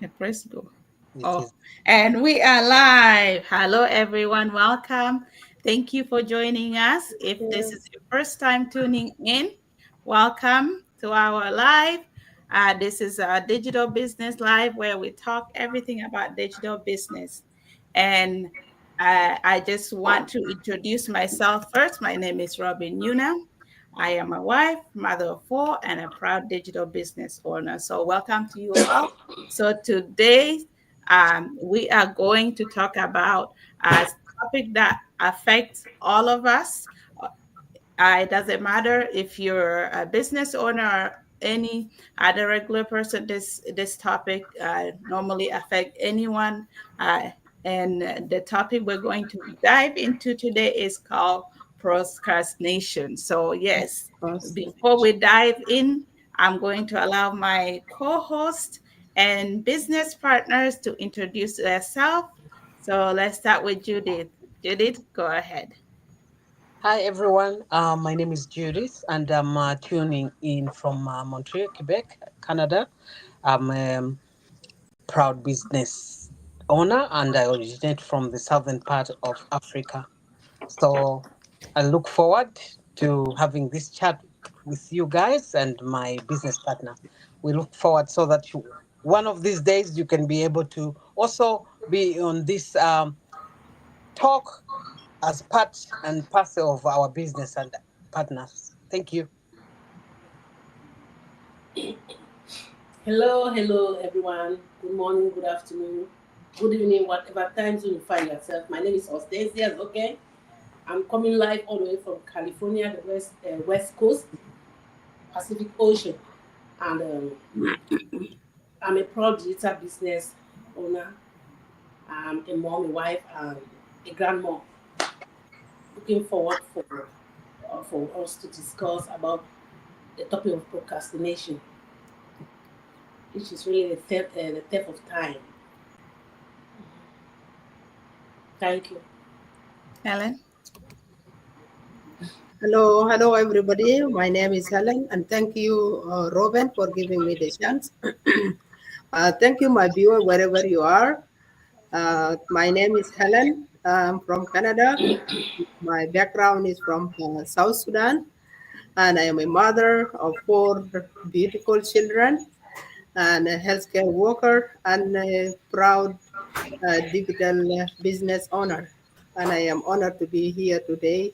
Press go. It Oh, is. and we are live. Hello, everyone. Welcome. Thank you for joining us. If this is your first time tuning in, welcome to our live. This is our digital business live where we talk everything about digital business. And I just want to introduce myself first. My name is Robin Yuna. I am a wife, mother of four, and a proud digital business owner. So, welcome to you all. So today we are going to talk about a topic that affects all of us. It doesn't matter if you're a business owner or any other regular person. This topic normally affect anyone. Uh, and the topic we're going to dive into today is called procrastination. So yes, before we dive in, I'm going to allow my co-host and business partners to introduce themselves. So let's start with Judith. Judith, go ahead. Hi, everyone. My name is Judith, and I'm tuning in from Montreal, Quebec, Canada. I'm a proud business owner, and I originate from the southern part of Africa. So I look forward to having this chat with you guys and my business partner. We look forward so that one of these days you can be able to also be on this talk as part and parcel of our business and partners. Thank you. Hello, everyone. Good morning, good afternoon, good evening, whatever time zone you find yourself. My name is Ostasias. Okay, I'm coming live all the way from California, the West Coast, Pacific Ocean, and I'm a proud digital business owner. I'm a mom, a wife, and a grandma. Looking forward for us to discuss about the topic of procrastination, which is really the theft of time. Thank you. Helen. Hello, everybody. My name is Helen, and thank you, Robin, for giving me the chance. Thank you, my viewer, wherever you are. My name is Helen. I'm from Canada. My background is from South Sudan, and I am a mother of four beautiful children, and a healthcare worker, and a proud digital business owner. And I am honored to be here today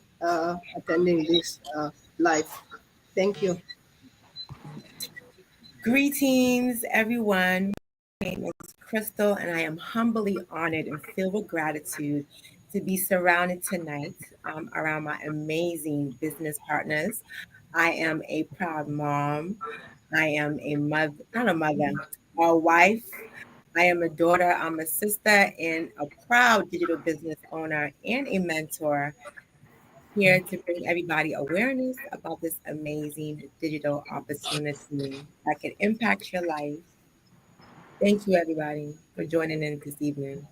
attending this live. Thank you. Greetings, everyone. My name is Crystal, and I am humbly honored and filled with gratitude to be surrounded tonight around my amazing business partners. I am a proud mom. I am a mother, not a mother, a wife. I am a daughter. I'm a sister and a proud digital business owner and a mentor here to bring everybody awareness about this amazing digital opportunity that can impact your life. Thank you, everybody, for joining in this evening.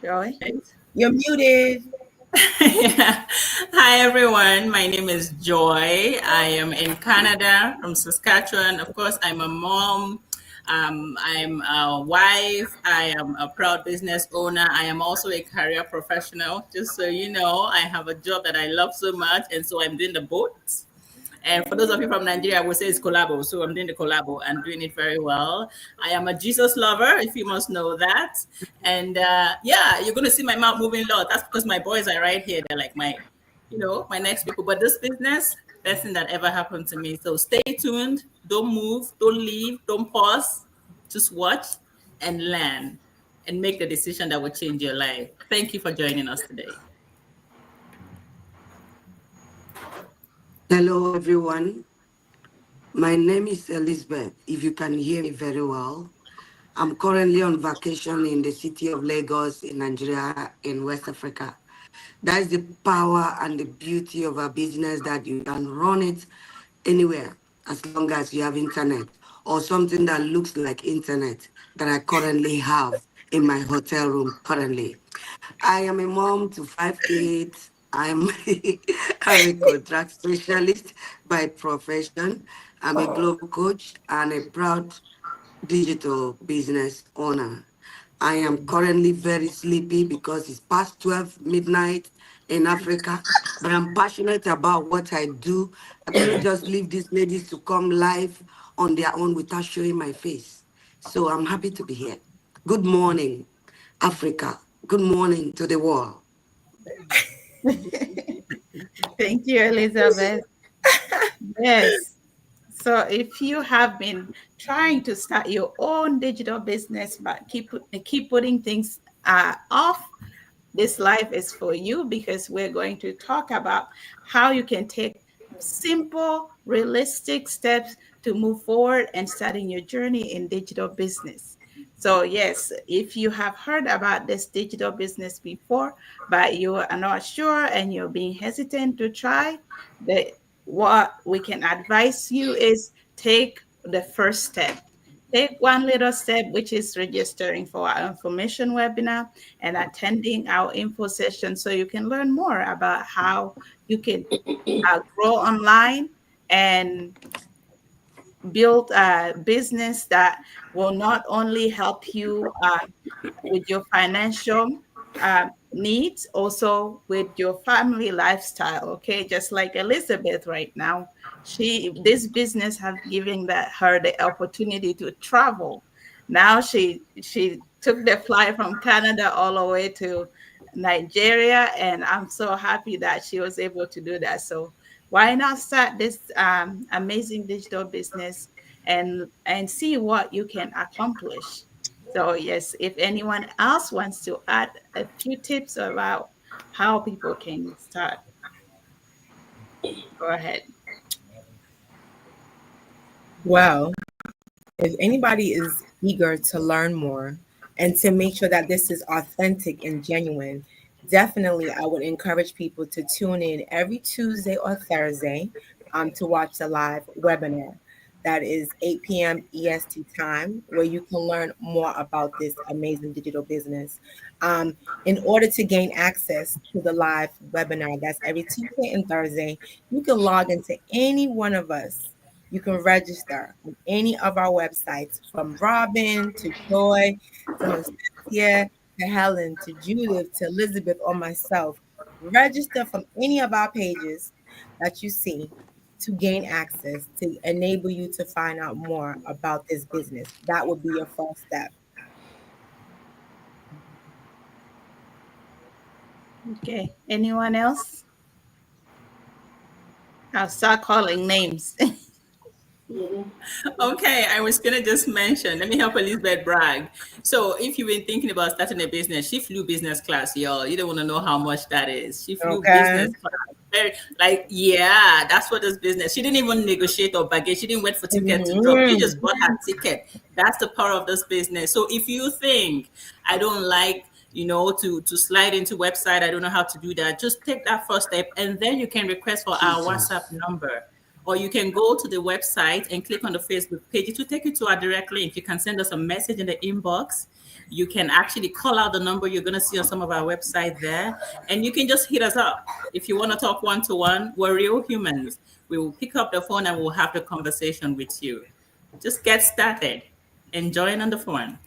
Joy. You're muted. Yeah. Hi, everyone. My name is Joy. I am in Canada from Saskatchewan. Of course, I'm a mom. I'm a wife. I am a proud business owner. I am also a career professional. Just so you know, I have a job that I love so much. And so I'm doing the boat. And for those of you from Nigeria, I would say it's collabo. So I'm doing the collabo and doing it very well. I am a Jesus lover, if you must know that. And yeah, you're going to see my mouth moving a lot. That's because my boys are right here. They're like my next people. But this business, best thing that ever happened to me. So stay tuned. Don't move. Don't leave. Don't pause. Just watch and learn and make the decision that will change your life. Thank you for joining us today. Hello, everyone. My name is Elizabeth. If you can hear me very well, I'm currently on vacation in the city of Lagos in Nigeria, in West Africa. That's the power and the beauty of a business that you can run it anywhere as long as you have internet or something that looks like internet that I currently have in my hotel room currently. I am a mom to five kids. I'm, I'm a contract specialist by profession. I'm a global coach and a proud digital business owner. I am currently very sleepy because it's past 12 midnight in Africa, but I'm passionate about what I do. I couldn't just leave these ladies to come live on their own without showing my face. So I'm happy to be here. Good morning, Africa. Good morning to the world. Thank you, Elizabeth. Yes. So if you have been trying to start your own digital business, but keep putting things off, this life is for you, because we're going to talk about how you can take simple, realistic steps to move forward and starting your journey in digital business. So, yes, if you have heard about this digital business before, but you are not sure and you're being hesitant to try, what we can advise you is take the first step. Take one little step, which is registering for our information webinar and attending our info session so you can learn more about how you can grow online and build a business that will not only help you with your financial needs, also with your family lifestyle. Okay, just like Elizabeth right now, this business has given her the opportunity to travel. Now she took the flight from Canada all the way to Nigeria, and I'm so happy that she was able to do that. So why not start this amazing digital business and see what you can accomplish? So yes, if anyone else wants to add a few tips about how people can start, go ahead. Well, if anybody is eager to learn more and to make sure that this is authentic and genuine, definitely I would encourage people to tune in every Tuesday or Thursday to watch the live webinar. That is 8 p.m. EST time, where you can learn more about this amazing digital business. In order to gain access to the live webinar, that's every Tuesday and Thursday, you can log into any one of us. You can register on any of our websites, from Robin to Joy to Constancia to Helen to Judith to Elizabeth or myself. Register from any of our pages that you see to gain access, to enable you to find out more about this business. That would be your first step. Okay, anyone else? I'll start calling names. Okay, I was gonna just mention, let me help Elizabeth brag. So if you've been thinking about starting a business, she flew business class, y'all. You don't want to know how much that is. She flew Okay. business class. Very, like, yeah, that's what this business. She didn't even negotiate or bargain. She didn't wait for ticket to drop. She just bought her ticket. That's the power of this business. So if you think I don't like, to slide into website, I don't know how to do that, just take that first step, and then you can request for our WhatsApp Jesus. number. Or you can go to the website and click on the Facebook page. It will take you to our direct link. You can send us a message in the inbox. You can actually call out the number you're going to see on some of our website there. And you can just hit us up. If you want to talk one-to-one, we're real humans. We will pick up the phone and we'll have the conversation with you. Just get started. Enjoying on the phone.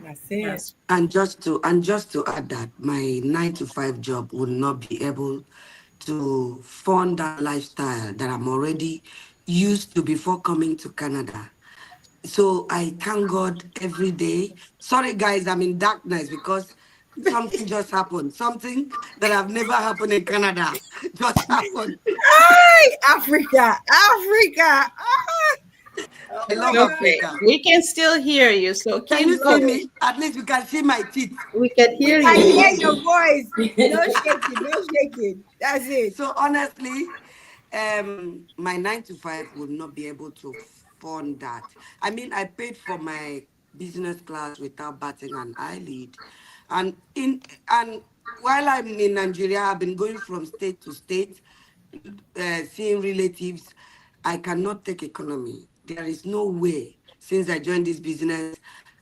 That's it. Yes. And just to add that, my 9 to 5 job would not be able to fund that lifestyle that I'm already used to before coming to Canada. So I thank God every day. Sorry, guys, I'm in darkness because something just happened. Something that have never happened in Canada just happened. Hi, Africa, Africa. I love Okay, Africa. we can still hear you, so Can keep you see going. me? At least you can see my teeth. We can hear I you. hear your voice. No shaking, no shaking. That's it. So honestly, my 9 to 5 would not be able to fund that. I mean, I paid for my business class without batting an eyelid, and while I'm in Nigeria, I've been going from state to state, seeing relatives. I cannot take economy. There is no way, since I joined this business,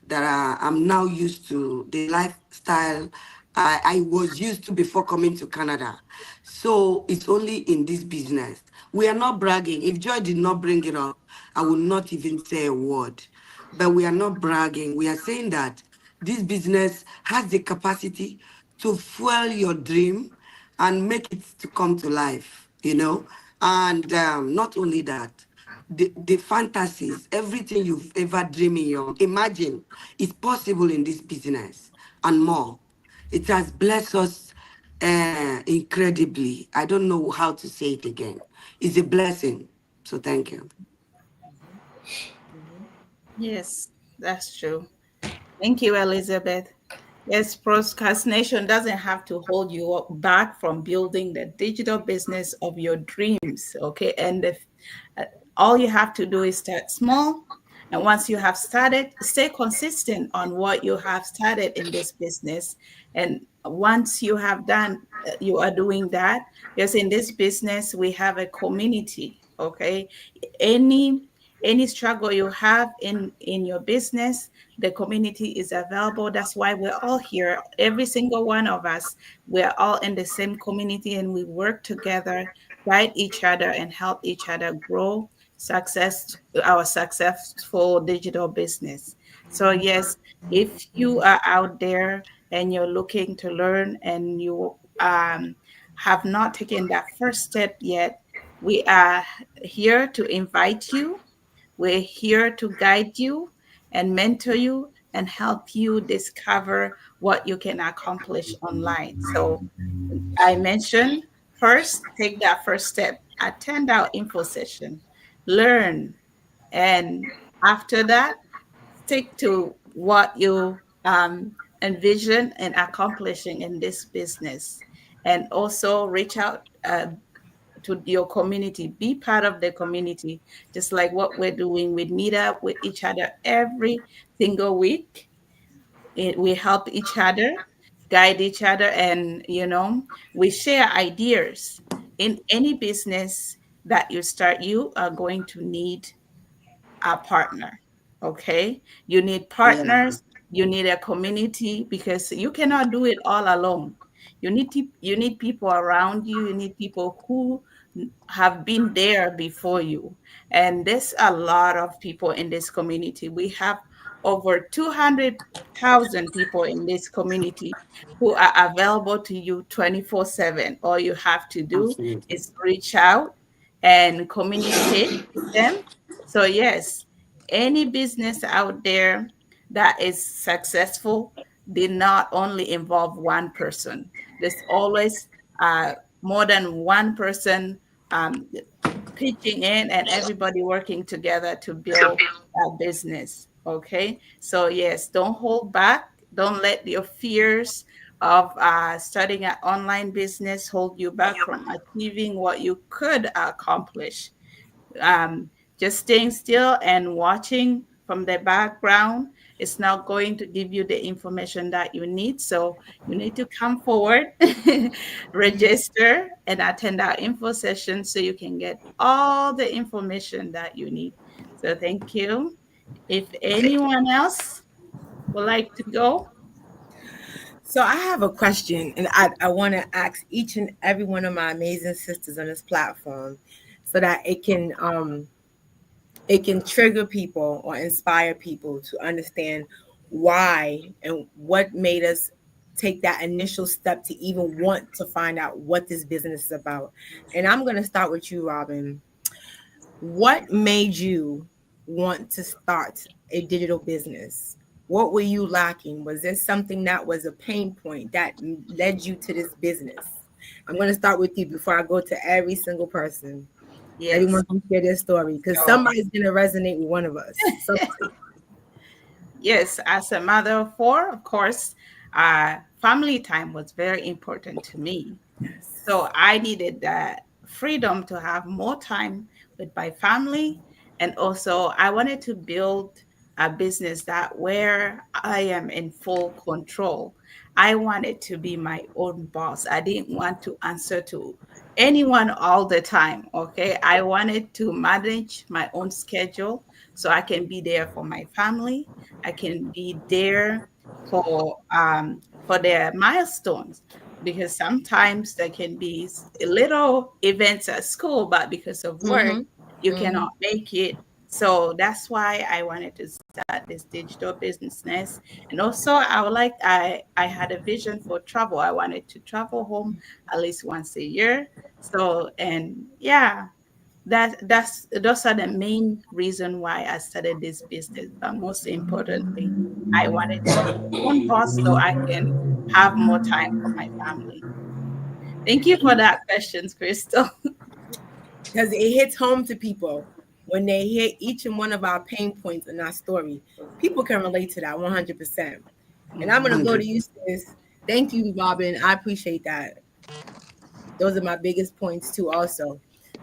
that I'm now used to the lifestyle I was used to before coming to Canada. So it's only in this business. We are not bragging. If Joy did not bring it up, I would not even say a word. But we are not bragging. We are saying that this business has the capacity to fuel your dream and make it to come to life, you know. And not only that, the fantasies, everything you've ever dreamed in your imagine is possible in this business and more. It has blessed us incredibly. I don't know how to say it again. It's a blessing. So thank you. Yes, that's true. Thank you, Elizabeth. Yes, procrastination doesn't have to hold you back from building the digital business of your dreams. Okay. And uh, all you have to do is start small. And once you have started, stay consistent on what you have started in this business. And once you have done, you are doing that. Because in this business, we have a community. Okay. Any any struggle you have in your business, the community is available. That's why we're all here, every single one of us. We're all in the same community, and we work together, guide each other, and help each other grow success our successful digital business. So yes, if you are out there and you're looking to learn, and you have not taken that first step yet, we are here to invite you. We're here to guide you and mentor you and help you discover what you can accomplish online. So I mentioned, first, take that first step, attend our info session, learn, and after that, stick to what you envision and accomplishing in this business. And also reach out to your community. Be part of the community, just like what we're doing. We meet up with each other every single week. We help each other, guide each other, and we share ideas. In any business that you start, you are going to need a partner. Okay. You need Yeah. partners, you need a community, because you cannot do it all alone. You need people around you. You need people who have been there before you. And there's a lot of people in this community. We have over 200,000 people in this community who are available to you 24/7. All you have to do Absolutely. is reach out and communicate with them. So, yes, any business out there that is successful did not only involve one person. There's always more than one person um, pitching in, and everybody working together to build a business. Okay. So, yes, don't hold back. Don't let your fears of starting an online business hold you back from achieving what you could accomplish. um, just staying still and watching from the background is not going to give you the information that you need. So you need to come forward, register, and attend our info session so you can get all the information that you need. So thank you. If anyone else would like to go. So I have a question, and I want to ask each and every one of my amazing sisters on this platform, so that it can trigger people or inspire people to understand why and what made us take that initial step to even want to find out what this business is about. And I'm going to start with you, Robin. What made you want to start a digital business? What were you lacking? Was there something that was a pain point that led you to this business? I'm going to start with you before I go to every single person. Yes. Everyone can share their story because somebody's going to resonate with one of us. Somebody. Yes, as a mother of four, of course, family time was very important to me. So I needed that freedom to have more time with my family. And also, I wanted to build a business that where I am in full control. I wanted to be my own boss. I didn't want to answer to anyone all the time. Okay. I wanted to manage my own schedule so I can be there for my family. I can be there for for their milestones, because sometimes there can be little events at school, but because of work, Mm-hmm. you Mm-hmm. cannot make it. So that's why I wanted to start this digital business. And also I had a vision for travel. I wanted to travel home at least once a year. So, and yeah, that's those are the main reason why I started this business. But most importantly, I wanted to be my own boss so I can have more time for my family. Thank you for that questions, Crystal. Because it hits home to people when they hear each and one of our pain points in our story. People can relate to that 100%. And I'm going to go to 100. you, sis. Thank you, Robin. I appreciate that. Those are my biggest points, too, also.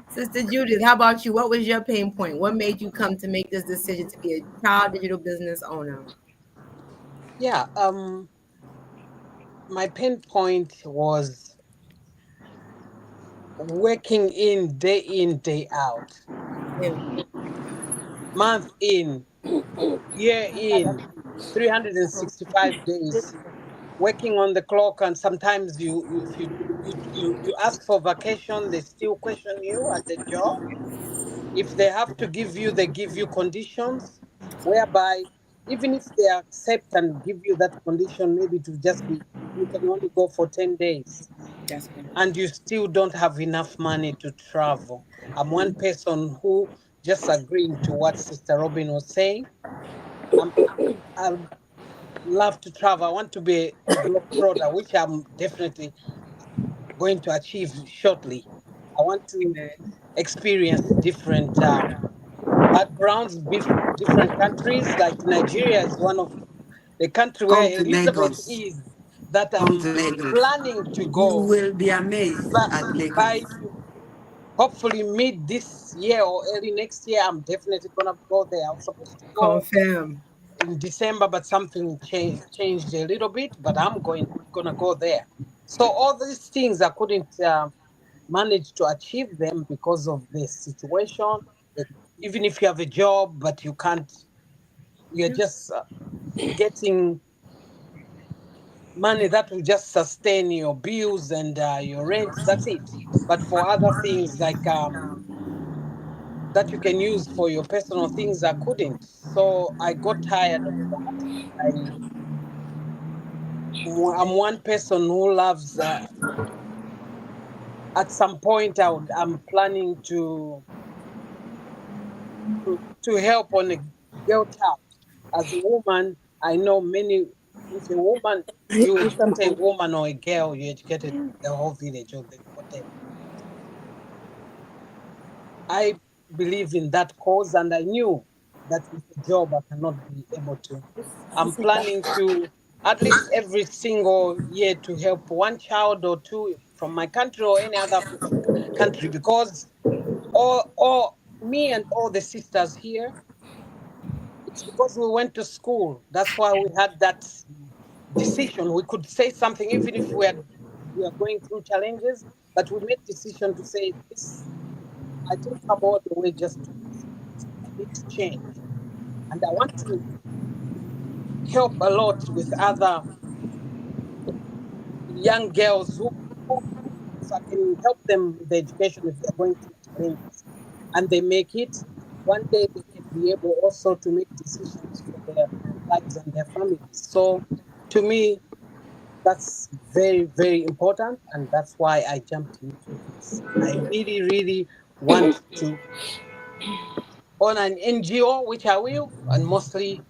Sister Judith, how about you? What was your pain point? What made you come to make this decision to be a child digital business owner? Yeah. My pain point was working in, day out, Yeah. month in, year in, 365 days, working on the clock. And sometimes if you ask for vacation, they still question you at the job. If they have to give you, they give you conditions whereby even if they accept and give you that condition, maybe to just be, you can only go for 10 days That's good. and you still don't have enough money to travel. I'm one person who, just agreeing to what Sister Robin was saying, I love to travel. I want to be a globetrotter, which I'm definitely going to achieve shortly. I want to Amen. experience different backgrounds, different countries. Like Nigeria is one of the country Come where to Elizabeth Lagos. is, that Come I'm to Lagos. planning to You go. will be amazed But at by Lagos. hopefully mid this year or early next year, I'm definitely gonna go there. I was supposed to go Confirm. in December, but something changed a little bit. But I'm gonna go there. So all these things I couldn't manage to achieve them because of the situation. That even if you have a job, but you can't, you're just getting money that will just sustain your bills and your rent. That's it. But for other things like that you can use for your personal things, I couldn't. So I got tired of that. I'm one person who loves. At some point, I'm planning to help on a girl child. As a woman, I know many. If a woman, you educate a woman or a girl, you educated the whole village or the whatever. I believe in that cause, and I knew that with a job I cannot be able to. I'm planning to at least every single year to help one child or two from my country or any other African country, because all me and all the sisters here, it's because we went to school. That's why we had that decision. We could say something even if we are going through challenges, but we made decision to say this. I didn't come all the way just to visit. I need to change. And I want to help a lot with other young girls who if I can help them with the education if they're going through challenges and they make it, one day they can be able also to make decisions for their lives and their families. So to me, that's very, very important. And that's why I jumped into this. I really, really want to on an NGO, which I will, and mostly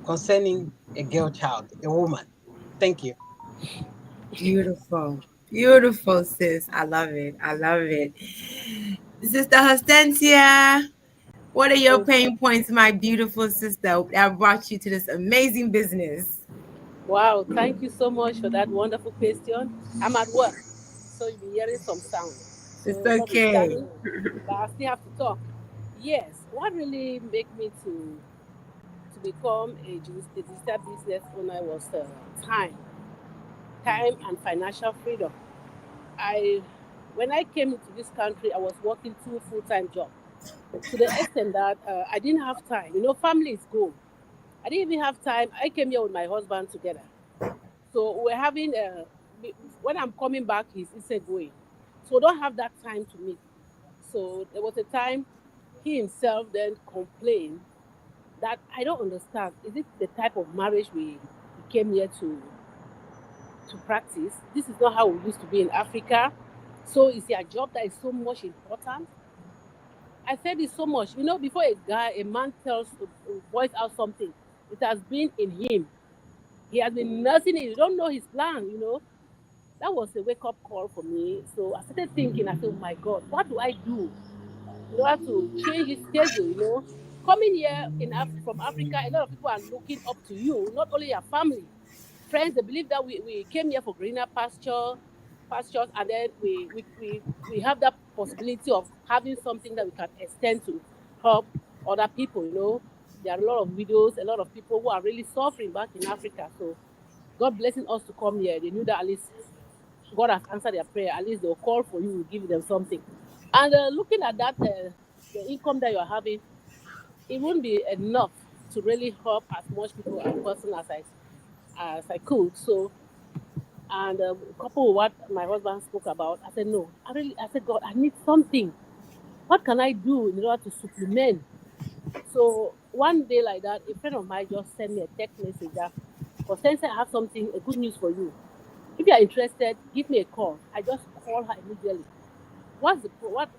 concerning a girl child, a woman. Thank you. Beautiful. Beautiful, sis. I love it. I love it. Sister Hortensia, what are your pain points, my beautiful sister, that brought you to this amazing business? Wow, thank you so much for that wonderful question. I'm at work, so you'll be hearing some sound. It's So okay. notwithstanding, but I still have to talk. Yes, what really made me to become a digital business owner was time and financial freedom. I when I came into this country, I was working two full-time jobs to the extent that I didn't have time. You know, family is goal. I didn't even have time. I came here with my husband together. So we're having when I'm coming back, he's going. So we don't have that time to meet. So there was a time he himself then complained that I don't understand. Is it the type of marriage we came here to practice? This is not how we used to be in Africa. So is there a job that is so much important? I said it so much. Before a man tells voice out something, it has been in him. He has been nursing it. You don't know his plan. That was a wake up call for me. So I started thinking, I said, oh my God, what do I do in order to change his schedule? Coming here from Africa, a lot of people are looking up to you, not only your family, friends. They believe that we came here for greener pastures, and then we have that possibility of having something that we can extend to help other people. There are a lot of widows, a lot of people who are really suffering back in Africa. So God blessing us to come here. They knew that at least God has answered their prayer. At least they'll call for you, will give them something. And looking at that, the income that you're having, it wouldn't be enough to really help as much people and person as I could. So, and couple with what my husband spoke about, I said no. I said, God, I need something. What can I do in order to supplement? So one day like that, a friend of mine just sent me a text message that, Constance, I have something, a good news for you. If you are interested, give me a call. I just called her immediately. What's it? What's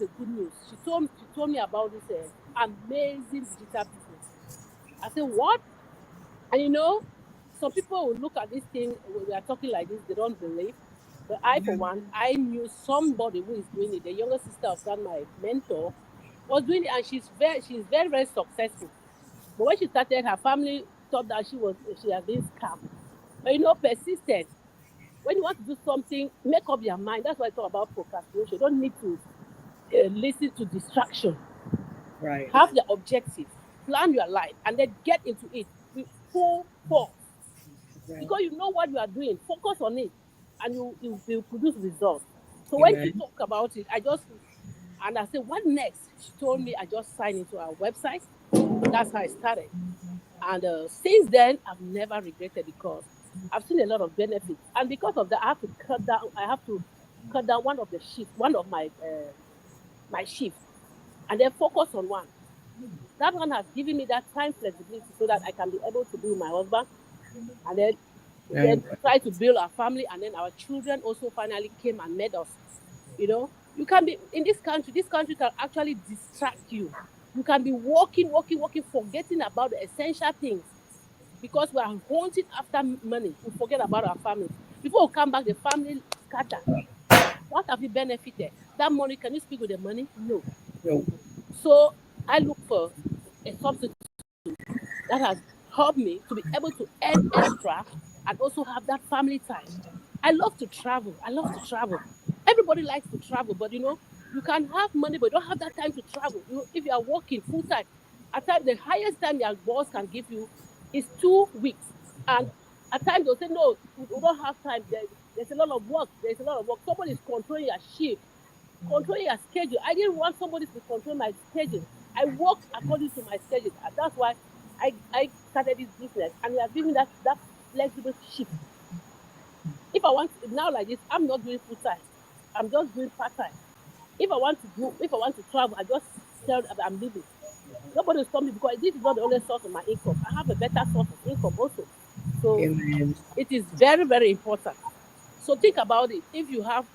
the good news? She told me about this amazing digital business. I said, what? And some people will look at this thing when we are talking like this, they don't believe. But I, for one, I knew somebody who is doing it. The younger sister of that my mentor was doing it, and she's very, very successful. But when she started, her family thought that she had been scammed. But persistent. When you want to do something, make up your mind. That's why I talk about procrastination. You don't need to listen to distraction. Right. Have the objective, plan your life, and then get into it with full force. Right. Because you know what you are doing, focus on it, and you will produce results. So when she talked about it, I said, what next? She told me I just signed into our website. That's how I started. And since then, I've never regretted because I've seen a lot of benefits. And because of that, I have to cut down one of the shifts, one of my shifts, and then focus on one. That one has given me that time flexibility so that I can be able to be with my husband, and then try to build our family. And then our children also finally came and met us. You can be in this country. This country can actually distract you. You can be walking, forgetting about the essential things because we are hunting after money. We forget about our family. Before we come back, the family scatter. What have you benefited? That money, can you speak with the money? No. So I look for a substitute that has helped me to be able to earn extra and also have that family time. I love to travel. Everybody likes to travel, but you can have money, but you don't have that time to travel. If you are working full time, at times the highest time your boss can give you is 2 weeks. And at times they'll say, no, we don't have time. There's a lot of work. Somebody is controlling your shift, controlling your schedule. I didn't want somebody to control my schedule. I work according to my schedule. And that's why I started this business. And we are giving that flexible shift. If I want now like this, I'm not doing full time. I'm just doing part time. If I want to travel, I just tell them I'm leaving. Nobody will stop me because this is not the only source of my income. I have a better source of income also. So it is very, very important. So think about it. If you have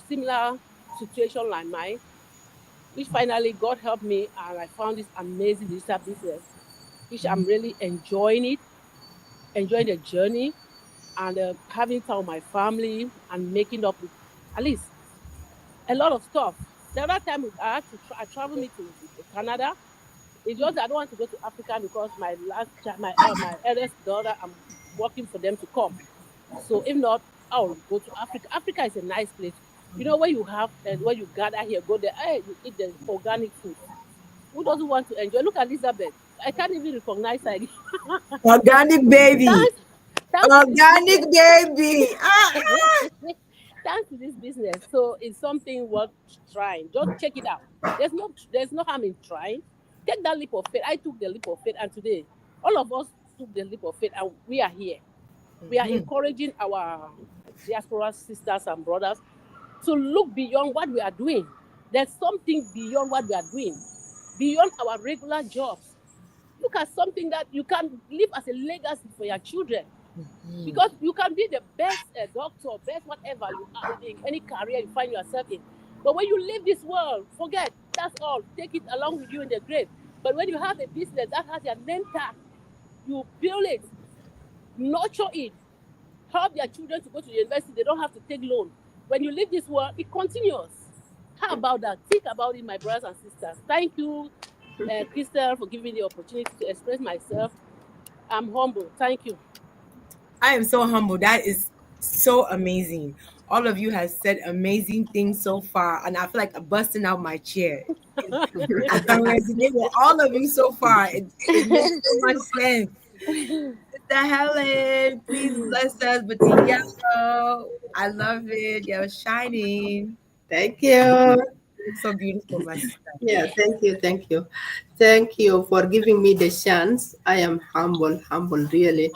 similar situation like mine, which finally God helped me and I found this amazing digital business, which I'm really enjoying the journey, and having time with my family and making up with at least a lot of stuff. The other time I traveled me to Canada. It's just that I don't want to go to Africa because my my eldest daughter, I'm working for them to come. So if not, I'll go to Africa. Africa is a nice place. When you have and when you gather here, go there, you eat the organic food. Who doesn't want to enjoy? Look at Elizabeth. I can't even recognize her. Organic baby. Thanks Organic baby. thanks to this business. So it's something worth trying. Just check it out. There's no harm in trying. Take that leap of faith. I took the leap of faith, and today, all of us took the leap of faith, and we are here. We are encouraging our diaspora sisters and brothers to look beyond what we are doing. There's something beyond what we are doing, beyond our regular jobs. Look at something that you can leave as a legacy for your children. Because you can be the best doctor, best whatever you are in any career you find yourself in. But when you leave this world, forget, that's all. Take it along with you in the grave. But when you have a business that has your name tag, you build it, nurture it, help their children to go to the university. They don't have to take loan. When you leave this world, it continues. How about that? Think about it, my brothers and sisters. Thank you, Crystal, for giving me the opportunity to express myself. I'm humble. Thank you. I am so humble. That is so amazing. All of you have said amazing things so far, and I feel like I'm busting out my chair. I can resonate with all of you so far. It makes so much sense. Mr. Helen, please bless us with the yellow. I love it. You're shining. Thank you. It's so beautiful, my sister. Yeah, thank you, thank you. Thank you for giving me the chance. I am humble, really,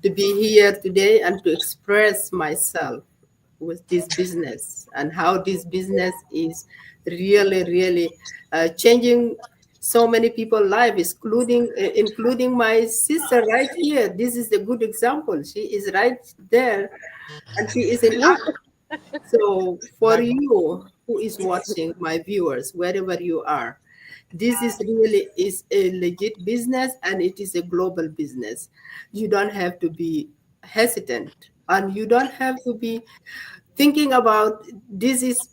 to be here today and to express myself with this business and how this business is really changing so many people's lives, including my sister right here. This is a good example. She is right there, and she is in act. So for you who is watching, my viewers, wherever you are, this is really is a legit business, and it is a global business. You don't have to be hesitant, and you don't have to be thinking about this is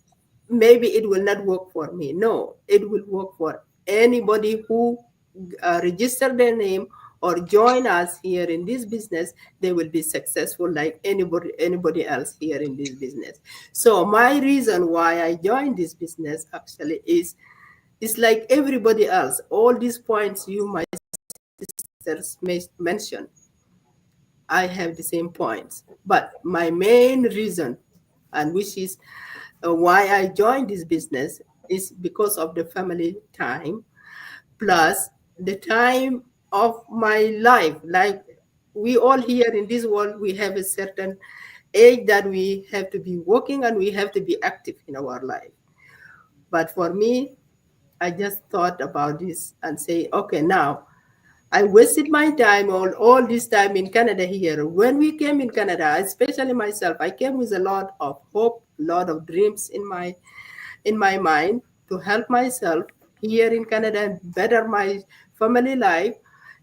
maybe it will not work for me. No, it will work for anybody who register their name or join us here in this business. They will be successful like anybody else here in this business. So my reason why I joined this business actually is it's like everybody else. All these points you, my sisters, mentioned, I have the same points. But my main reason, and which is why I joined this business, is because of the family time, plus the time of my life. Like we all here in this world, we have a certain age that we have to be working and we have to be active in our life. But for me, I just thought about this and say, okay, now I wasted my time, all this time in Canada here. When we came in Canada, especially myself, I came with a lot of hope, a lot of dreams in my mind to help myself here in Canada and better my family life.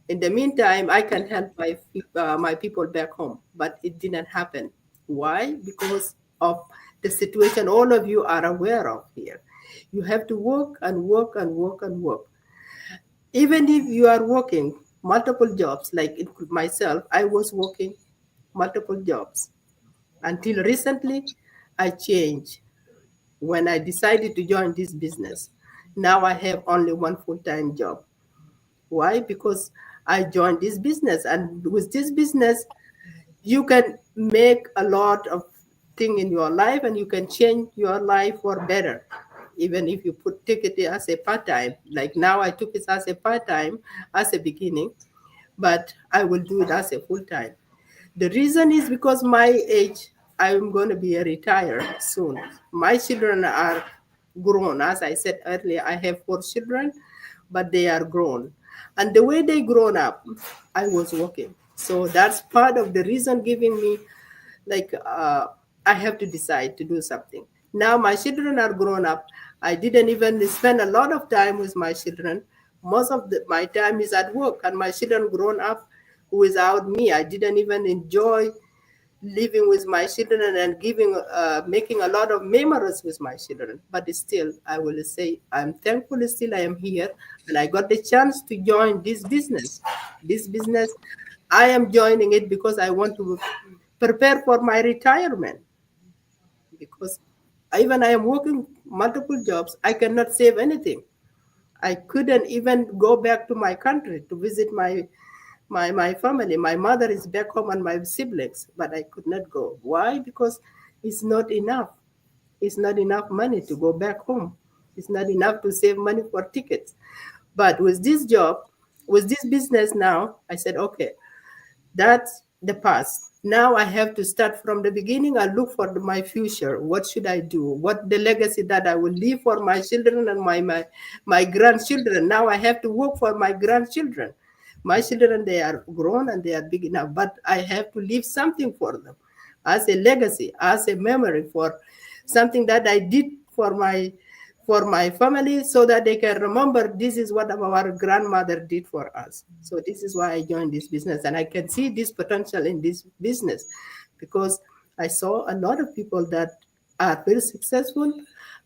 In the meantime, I can help my people back home, but it didn't happen. Why? Because of the situation all of you are aware of here. You have to work and work and work and work. Even if you are working multiple jobs, like myself, I was working multiple jobs until recently. I changed when I decided to join this business. Now I have only one full-time job. Why? Because I joined this business, and with this business, you can make a lot of things in your life, and you can change your life for better. Even if you take it as a part-time, like now I took it as a part-time as a beginning, but I will do it as a full-time. The reason is because my age, I'm going to be a retired soon. My children are grown. As I said earlier, I have 4 children, but they are grown. And the way they grown up, I was working. So that's part of the reason giving me, like, I have to decide to do something. Now my children are grown up. I didn't even spend a lot of time with my children. Most of my time is at work, and my children grown up without me. I didn't even enjoy living with my children and making a lot of memories with my children. But still, I will say I'm thankful still I am here, and I got the chance to join this business. This business, I am joining it because I want to prepare for my retirement. Because even I am working multiple jobs, I cannot save anything. I couldn't even go back to my country to visit my family. My mother is back home and my siblings, but I could not go. Why? Because it's not enough. It's not enough money to go back home. It's not enough to save money for tickets. But with this job, with this business now, I said, okay, That's the past. Now I have to start from the beginning and look for my future. What should I do? What the legacy that I will leave for my children and my grandchildren? Now I have to work for my grandchildren. My children, they are grown and they are big enough, but I have to leave something for them as a legacy, as a memory for something that I did for my family, so that they can remember this is what our grandmother did for us. So this is why I joined this business, and I can see this potential in this business because I saw a lot of people that are very successful,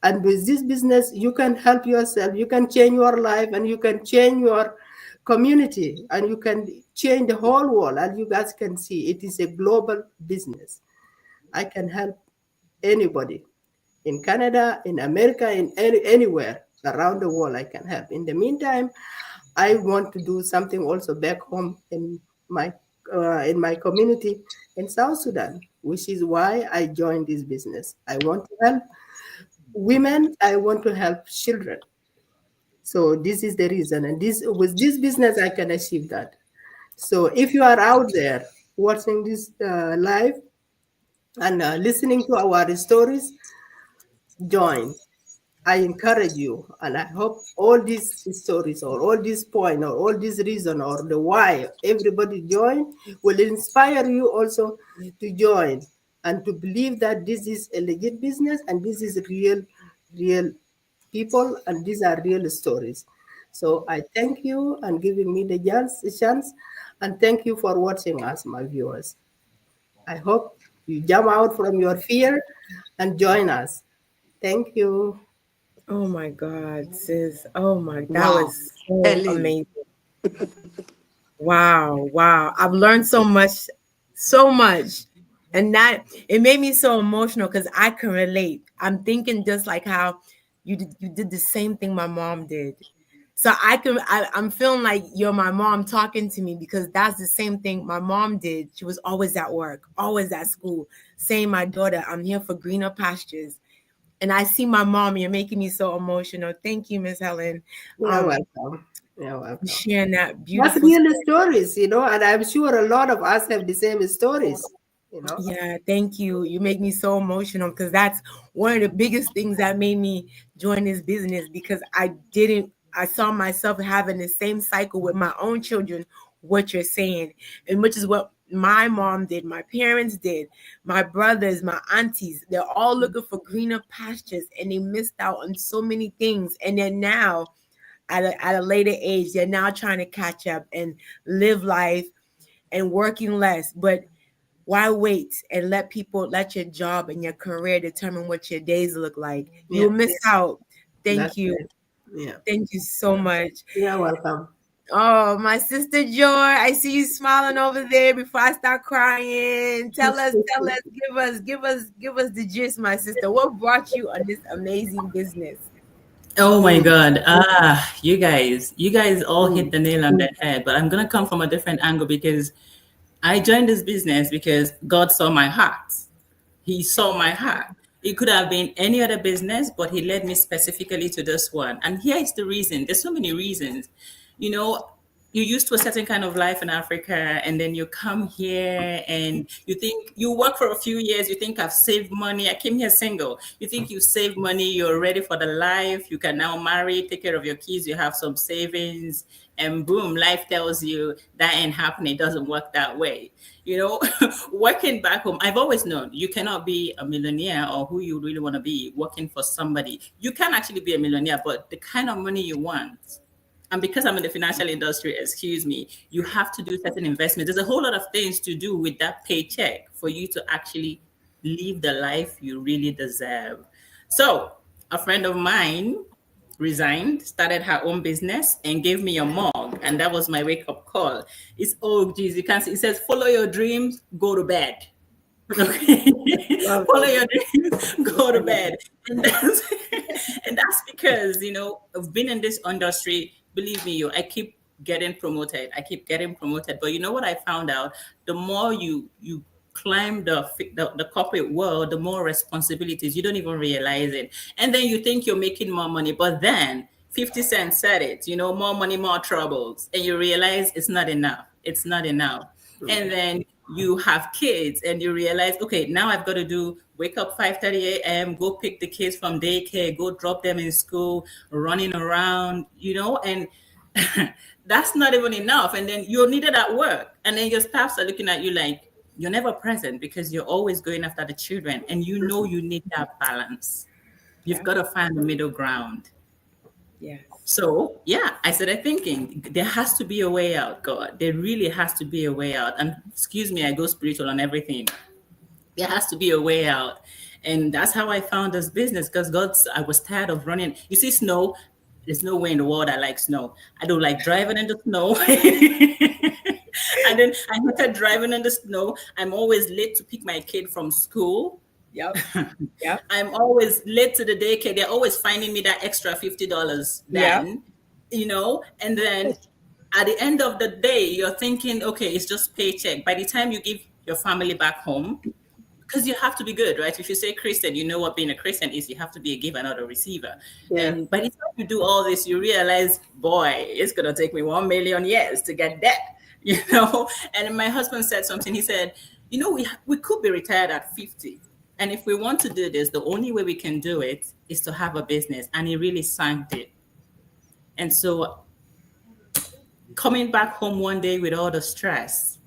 and with this business you can help yourself, you can change your life, and you can change your community, and you can change the whole world. And you guys can see it is a global business. I can help anybody in Canada, in America, in anywhere around the world. I can help. In the meantime, I want to do something also back home in my community in South Sudan, which is why I joined this business. I want to help women. I want to help children. So this is the reason, and this with this business I can achieve that. So if you are out there watching this live and listening to our stories, join. I encourage you, and I hope all these stories or all these point or all this reason or the why everybody join will inspire you also to join and to believe that this is a legit business and this is real people and these are real stories. So I thank you and giving me the chance, and thank you for watching us, my viewers. I hope you jump out from your fear and join us. Thank you. Oh my God, sis. Oh my, that Wow. was so Ellen. amazing. Wow, wow. I've learned so much, so much. And that it made me so emotional because I can relate. I'm thinking just like how you did the same thing my mom did. So I'm feeling like you're my mom talking to me because that's the same thing my mom did. She was always at work, always at school, saying, my daughter, I'm here for greener pastures. And I see my mom, you're making me so emotional. Thank you, Miss Helen. You're welcome. You're welcome. Sharing that That's beautiful real stories, and I'm sure a lot of us have the same stories. Yeah, thank you. You make me so emotional because that's one of the biggest things that made me join this business because I saw myself having the same cycle with my own children, what you're saying, and which is what my mom did, my parents did, my brothers, my aunties, they're all looking for greener pastures and they missed out on so many things. And then now at a later age, they're now trying to catch up and live life and working less. But why wait and let your job and your career determine what your days look like? You'll miss out. Thank That's you. it. Yeah. Thank you so much. You're welcome. Oh, my sister Joy, I see you smiling over there before I start crying. Tell us, give us the gist, my sister. What brought you on this amazing business? Oh my God. You guys all hit the nail on the head, but I'm gonna come from a different angle because I joined this business because God saw my heart. He saw my heart. It could have been any other business, but he led me specifically to this one. And here is the reason. There's so many reasons. You know, you're used to a certain kind of life in Africa, and then you come here and you think you work for a few years, you think I've saved money. I came here single. You think you save money, you're ready for the life, you can now marry, take care of your kids, you have some savings, and boom, life tells you that ain't happening. It doesn't work that way. You know, working back home, I've always known you cannot be a millionaire or who you really want to be working for somebody. You can actually be a millionaire, but the kind of money you want, and because I'm in the financial industry, excuse me, you have to do certain investments. There's a whole lot of things to do with that paycheck for you to actually live the life you really deserve. So, a friend of mine resigned, started her own business, and gave me a mug. And that was my wake up call. It's, oh, geez, you can't see. It says, follow your dreams, go to bed. Okay. Follow your dreams, go to bed. And that's, and that's because, I've been in this industry. Believe me, I keep getting promoted. I keep getting promoted. But you know what I found out? The more you climb the corporate world, the more responsibilities. You don't even realize it. And then you think you're making more money. But then 50 Cent said it, more money, more troubles. And you realize it's not enough. It's not enough. And then you have kids and you realize, okay, now I've got to wake up 5:30 a.m., go pick the kids from daycare, go drop them in school, running around, and that's not even enough. And then you're needed at work. And then your staffs are looking at you like you're never present because you're always going after the children. And you need that balance. You've got to find the middle ground. Yes. So, yeah, I started thinking there has to be a way out, God. There really has to be a way out. And excuse me, I go spiritual on everything. There has to be a way out. And that's how I found this business because I was tired of running. You see, snow, there's no way in the world I like snow. I don't like driving in the snow. And then I started driving in the snow. I'm always late to pick my kid from school. Yep. Yep. I'm always late to the daycare. They're always finding me that extra $50 then, and then at the end of the day, you're thinking, okay, it's just paycheck. By the time you give your family back home, because you have to be good, right? If you say Christian, you know what being a Christian is. You have to be a giver, not a receiver. Yeah. And by the time you do all this, you realize, boy, it's going to take me 1 million years to get that, And my husband said something. He said, we could be retired at 50. And if we want to do this, the only way we can do it is to have a business. And he really sank it. And so coming back home one day with all the stress,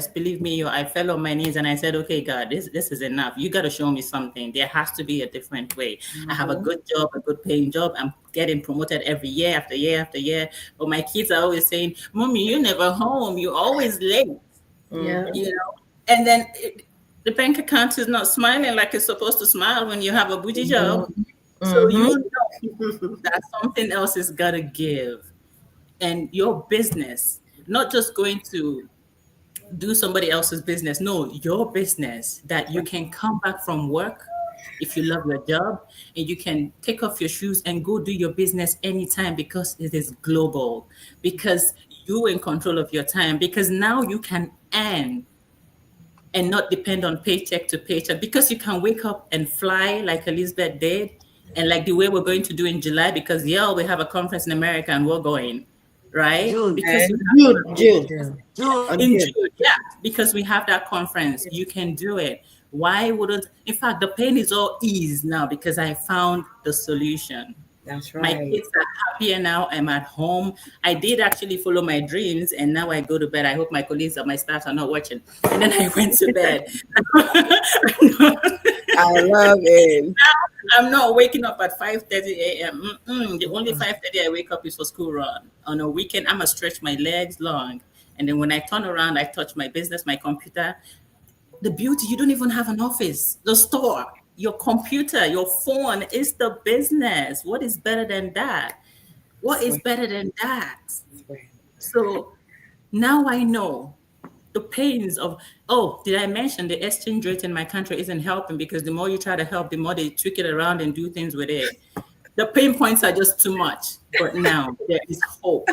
believe me, I fell on my knees and I said, okay, God, this is enough. You got to show me something. There has to be a different way. Mm-hmm. I have a good job, a good paying job. I'm getting promoted every year after year after year. But my kids are always saying, Mommy, you're never home. You're always late. Yeah. And then the bank account is not smiling like it's supposed to smile when you have a bougie job. Mm-hmm. So that something else is got to give. And your business, not just going to do somebody else's business. No, your business that you can come back from work if you love your job and you can take off your shoes and go do your business anytime because it is global, because you're in control of your time, because now you can earn and not depend on paycheck to paycheck, because you can wake up and fly like Elizabeth did, and like the way we're going to do in July, because we have a conference in America and we're going, right? June. Because June. In June, yeah, because we have that conference. You can do it. Why wouldn't? In fact, the pain is all eased now because I found the solution. That's right. My kids are happier now. I'm at home. I did actually follow my dreams, and now I go to bed. I hope my colleagues or my staff are not watching. And then I went to bed. I love it. Now, I'm not waking up at 5:30 a.m. The only 5:30 I wake up is for school run. On a weekend, I'm going to stretch my legs long. And then when I turn around, I touch my business, my computer. The beauty, you don't even have an office. The store. Your computer, your phone is the business. What is better than that? What is better than that? So now I know the pains of, did I mention the exchange rate in my country isn't helping, because the more you try to help, the more they tweak it around and do things with it. The pain points are just too much. But now there is hope.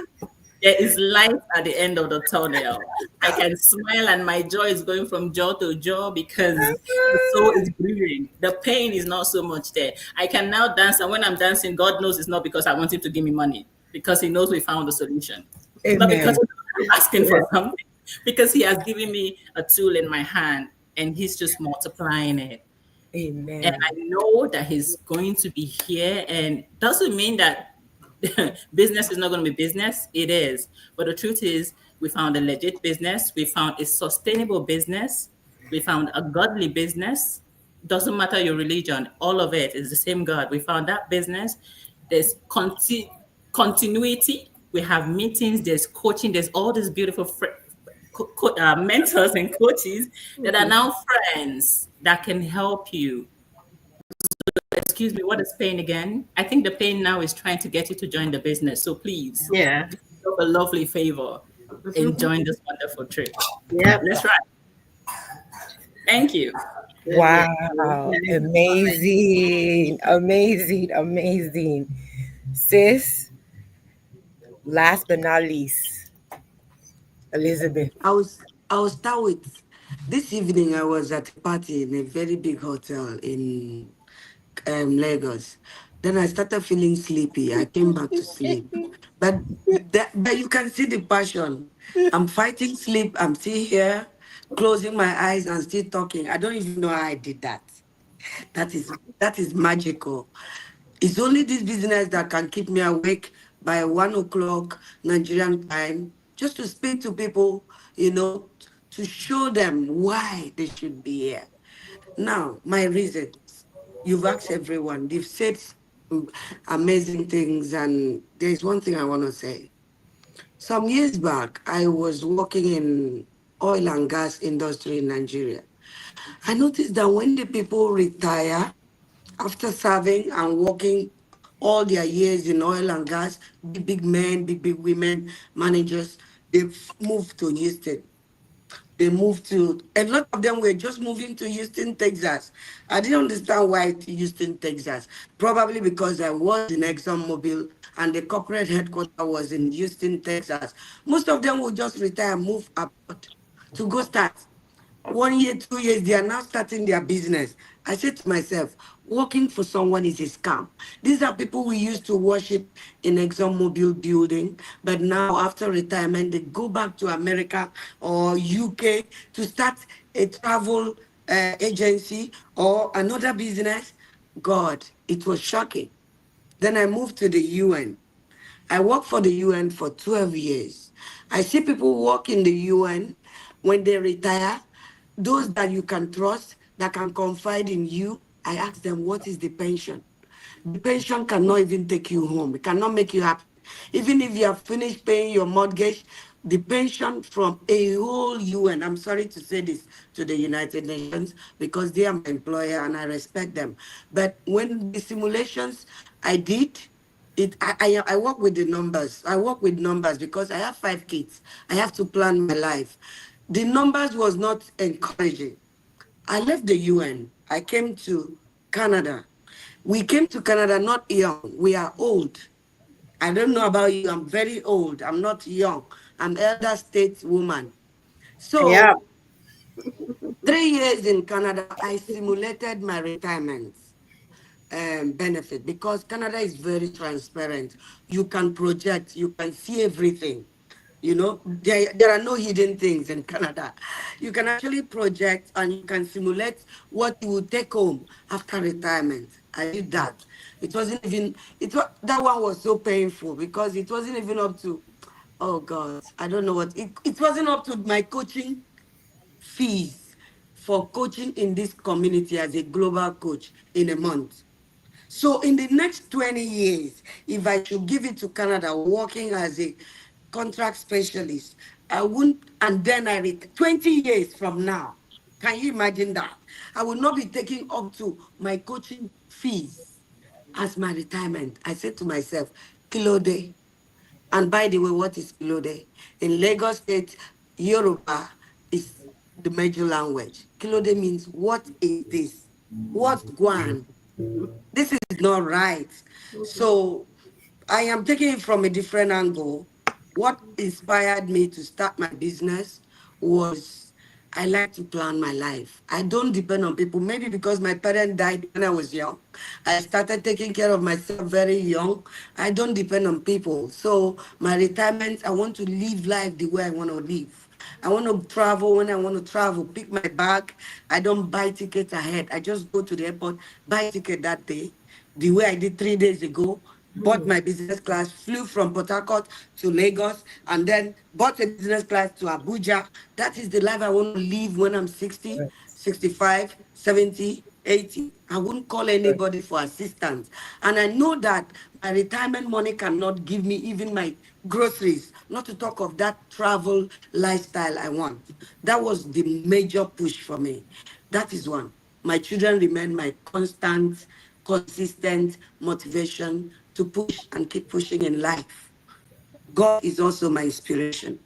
There is light at the end of the tunnel. I can smile and my joy is going from jaw to jaw because the soul is breathing. The pain is not so much there. I can now dance, and when I'm dancing, God knows it's not because I want him to give me money, because he knows we found the solution. Amen. Not because I'm asking for something, because he has given me a tool in my hand and he's just multiplying it. Amen. And I know that he's going to be here, and doesn't mean that business is not going to be business. It is. But the truth is, we found a legit business. We found a sustainable business. We found a godly business. Doesn't matter your religion. All of it is the same God. We found that business. There's continuity. We have meetings. There's coaching. There's all these beautiful mentors and coaches that are now friends that can help you. Excuse me, what is pain again? I think the pain now is trying to get you to join the business. So please, do a lovely favor and join this wonderful trip. Yeah, that's right. Thank you. Wow, amazing. Sis, last but not least, Elizabeth. I will start with, this evening I was at a party in a very big hotel in Lagos. Then I started feeling sleepy. I came back to sleep. But but you can see the passion. I'm fighting sleep. I'm still here, closing my eyes and still talking. I don't even know how I did that. That is magical. It's only this business that can keep me awake by 1 o'clock Nigerian time, just to speak to people, to show them why they should be here. Now, my reasons. You've asked everyone. They've said amazing things, and there's one thing I want to say. Some years back, I was working in oil and gas industry in Nigeria. I noticed that when the people retire after serving and working all their years in oil and gas, big men, big women, managers, they moved to Houston. They moved to, a lot of them were just moving to Houston, Texas. I didn't understand why to Houston, Texas. Probably because I was in ExxonMobil and the corporate headquarters was in Houston, Texas. Most of them would just retire and move abroad to go start. 1 year, 2 years, they are now starting their business. I said to myself, working for someone is a scam. These are people we used to worship in ExxonMobil building, but now after retirement, they go back to America or UK to start a travel agency or another business. God, it was shocking. Then I moved to the UN. I worked for the UN for 12 years. I see people work in the UN when they retire, those that you can trust, that can confide in you. I ask them, what is the pension? The pension cannot even take you home. It cannot make you happy. Even if you have finished paying your mortgage, the pension from a whole UN, I'm sorry to say this to the United Nations because they are my employer and I respect them. But when the simulations I did, I work with the numbers. I work with numbers because I have 5 kids. I have to plan my life. The numbers was not encouraging. I left the UN. I came to Canada. We came to Canada not young. We are old. I don't know about you. I'm very old. I'm not young. I'm elder stateswoman. Yeah. So 3 years in Canada, I simulated my retirement benefit because Canada is very transparent. You can project, you can see everything. There are no hidden things in Canada. You can actually project and you can simulate what you will take home after retirement. I did that. It wasn't even, that one was so painful because it wasn't even up to, oh God, I don't know what, it wasn't up to my coaching fees for coaching in this community as a global coach in a month. So in the next 20 years, if I should give it to Canada working as a contract specialist, I wouldn't, and then 20 years from now, can you imagine that? I will not be taking up to my coaching fees as my retirement. I said to myself, Kilode. And by the way, what is Kilode? In Lagos State, Yoruba is the major language. Kilode means, what is this? What's Guan? This is not right. So I am taking it from a different angle. What inspired me to start my business was I like to plan my life. I don't depend on people. Maybe because my parents died when I was young. I started taking care of myself very young. I don't depend on people. So my retirement, I want to live life the way I want to live. I want to travel when I want to travel, pick my bag. I don't buy tickets ahead. I just go to the airport, buy ticket that day, the way I did 3 days ago. Bought my business class, flew from Port Harcourt to Lagos, and then bought a business class to Abuja. That is the life I want to live when I'm 60, 65, 70, 80. I won't call anybody for assistance. And I know that my retirement money cannot give me even my groceries, not to talk of that travel lifestyle I want. That was the major push for me. That is one. My children remain my constant, consistent motivation to push and keep pushing in life. God is also my inspiration.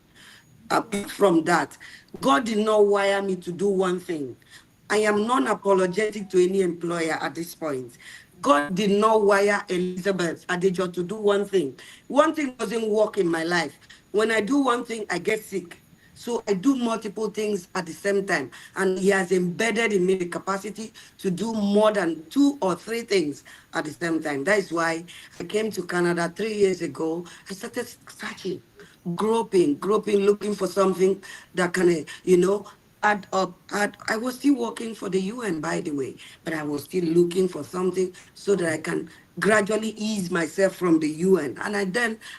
Apart from that, God did not wire me to do one thing. I am non-apologetic to any employer at this point. God did not wire Elizabeth Adejo to do one thing. One thing doesn't work in my life. When I do one thing, I get sick. So I do multiple things at the same time. And he has embedded in me the capacity to do more than 2 or 3 things at the same time. That is why I came to Canada 3 years ago. I started searching, groping, looking for something that can, add up. I was still working for the UN, by the way, but I was still looking for something so that I can gradually ease myself from the UN. And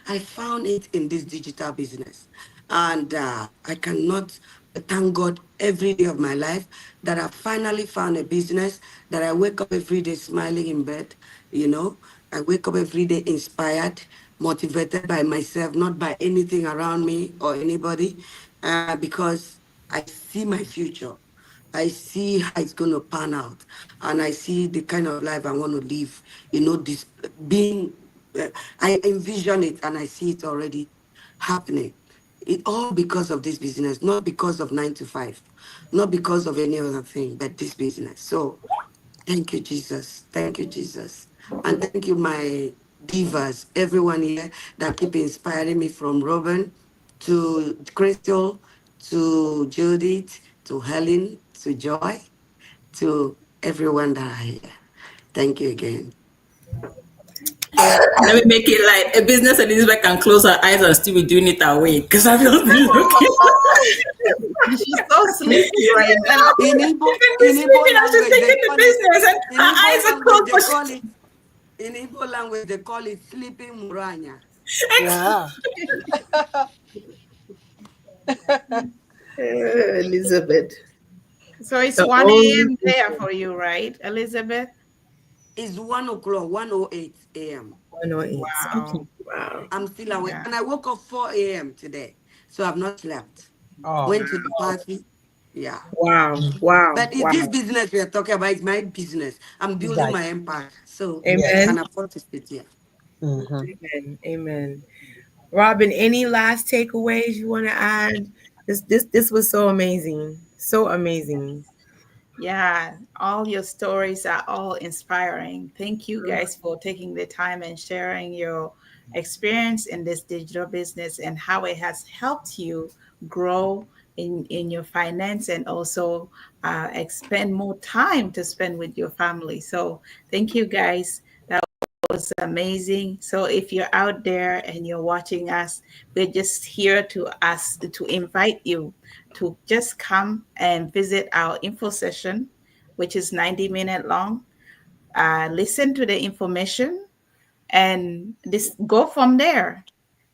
I found it in this digital business. And I cannot thank God every day of my life that I finally found a business that I wake up every day smiling in bed. I wake up every day inspired, motivated by myself, not by anything around me or anybody, because I see my future. I see how it's going to pan out, and I see the kind of life I want to live. This being, I envision it, and I see it already happening. It all because of this business, not because of 9 to 5, not because of any other thing, but this business. So thank you, Jesus. Thank you, Jesus. And thank you, my divas, everyone here that keep inspiring me, from Robin to Crystal to Judith to Helen to Joy to everyone that are here. Thank you again. Let me make it like a business Elizabeth can close her eyes and still be doing it awake because I've just been looking. She's so sleepy right now. In You Igbo, can be in Igbo sleeping as she's language, they taking the call it, business and in her Igbo eyes are language, closed. they call it, in Igbo language, they call it sleeping muranya. Yeah. Elizabeth. So it's The 1 only a.m. there for you, right, Elizabeth? It's 1 o'clock, 1:08 a.m. 108. Okay. Wow. Wow. I'm still awake. Yeah. And I woke up 4 a.m. today. So I've not slept. Oh, Went to the party. Yeah. Wow. Wow. But it's this Wow. business we are talking about. It's my business. I'm building right. my empire. So I Yes. Amen. can afford to sit here. Mm-hmm. Amen. Amen. Robin, any last takeaways you want to add? This was so amazing. So amazing. Yeah, all your stories are all inspiring. Thank you guys for taking the time and sharing your experience in this digital business and how it has helped you grow in your finance and also spend more time to spend with your family. So thank you guys. That was amazing. So if you're out there and you're watching us, we're just here to invite you to just come and visit our info session, which is 90-minute long. Listen to the information and this go from there.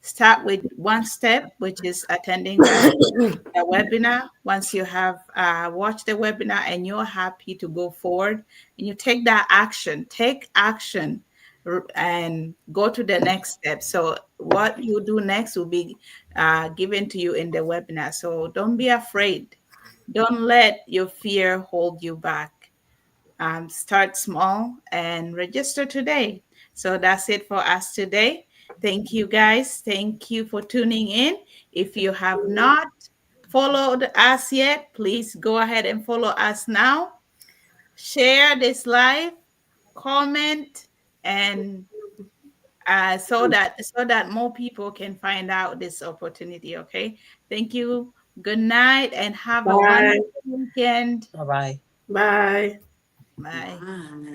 Start with one step, which is attending the webinar. Once you have watched the webinar and you're happy to go forward, and you take action and go to the next step. So what you do next will be given to you in the webinar. So don't be afraid. Don't let your fear hold you back. Start small and register today. So that's it for us today. Thank you, guys. Thank you for tuning in. If you have not followed us yet, please go ahead and follow us now. Share this live, comment, and so that more people can find out this opportunity. Okay. Thank you. Good night and have a Bye. wonderful weekend. Bye bye. Bye. Bye. Bye.